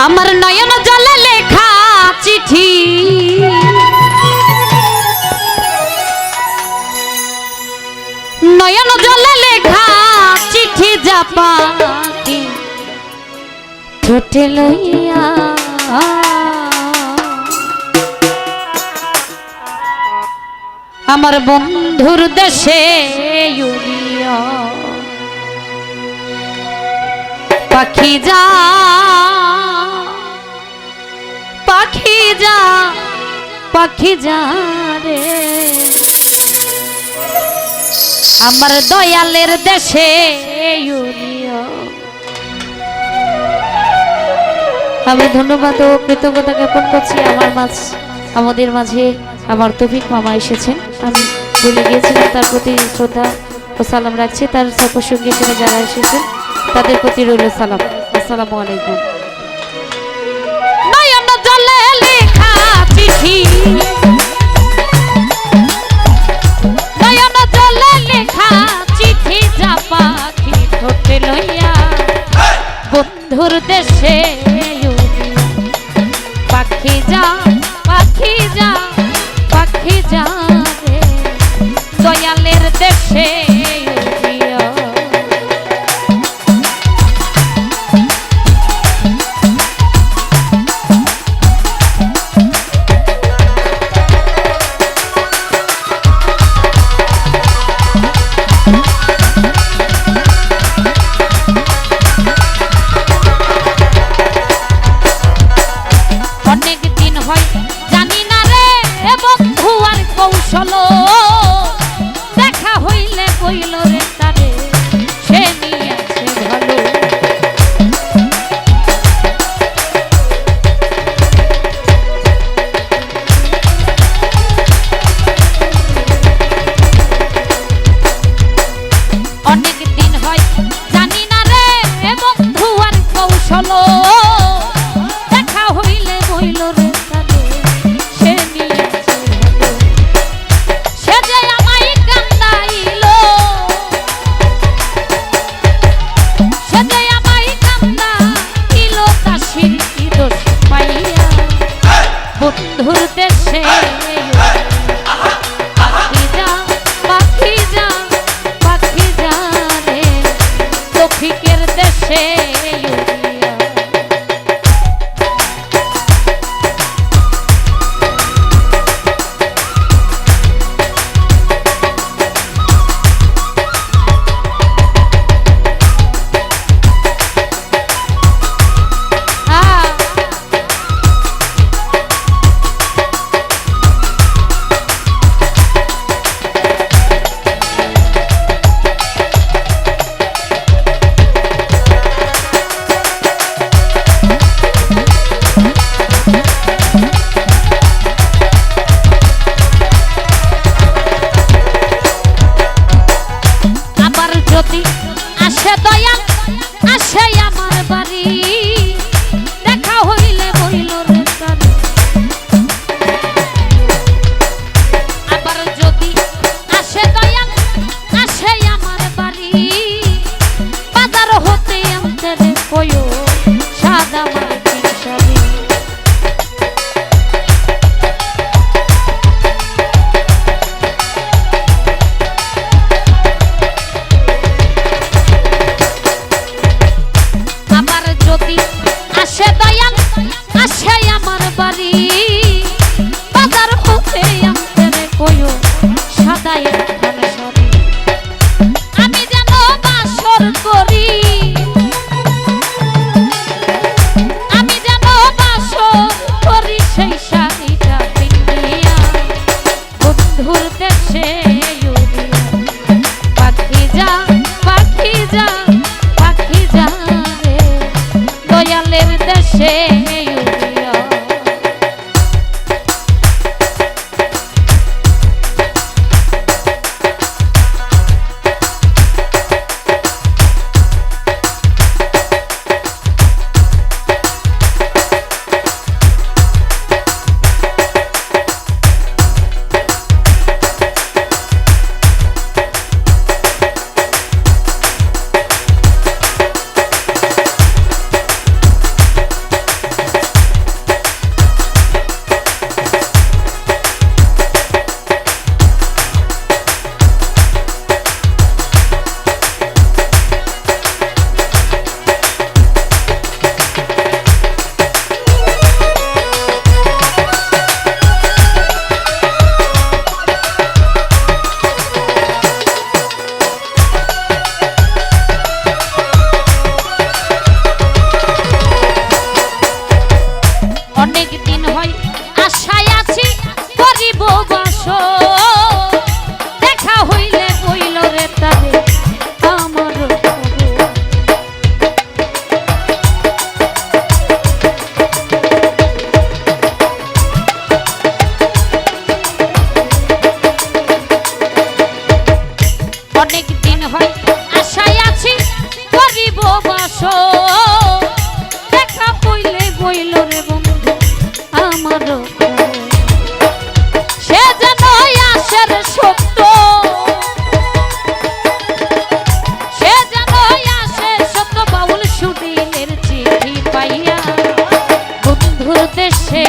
আমার নয়ন জলে লেখা চিঠি নয়ন জলে লেখা চিঠি জাপাকি ঠোঁটে লইয়া আমার বন্ধুর দেশে উড়িয়া পাখি যা পাখি যা পাখি যা রে আমার দয়ালের দেশে উড়িয়া। আমি ধন্যবাদ ও কৃতজ্ঞতা জ্ঞাপন করছি আমাদের মাঝে আমার তৌফিক মামা এসেছেন। আমি ভুলে গিয়েছিলাম, তার প্রতি শ্রদ্ধা ও সালাম রাখছি। তার সঙ্গে এখানে যারা এসেছেন তাদের প্রতি রইল সালাম। আসসালামু আলাইকুম। নয়ন জলে লেখা চিঠি নয়ন জলে লেখা চিঠি যা পাখি ঠোঁটে লইয়া বন্ধুর দেশে পাখি যা পাখি যা পাখি যা রে দয়ালের দেশে দেখা হইলে কইল রে তারে সে নিয়েছে ভালো। অনেক দিন হয় জানি না রে বন্ধু আর কৌশল দেখা হইলে কইল রে তারে সে নিয়েছে বন্ধুর দেশে পাখি যা পাখি যা পাখি যা রে তৌফিকের দেশে আসে দয়া আসে আমার বাড়ি দেখা হইলে বইল রে তারে আবার যদি আসে দয়া আসে আমার বাড়ি বাজার হতে আনতে রে কইও সাদা মাটির শাড়ি। আসে দয়াল আসে আমার বাড়ি বাজার হতে আনতে রে কইও সাদা একখান শাড়ি। আমি যেন বাসর করি আমি যেন বাসর করি সেই শাড়িটা পিন্দিয়া বন্ধুর দেশে পাখি যা পাখি যা পাখি যা রে দয়ালের দেশে উড়িয়া। হইল রে বন্ধু আমার, সে যেন আশার সত্য, সে যেন আশার সত্য। বাউল সুদিনের চিঠি পাইয়া বন্ধুর দেশে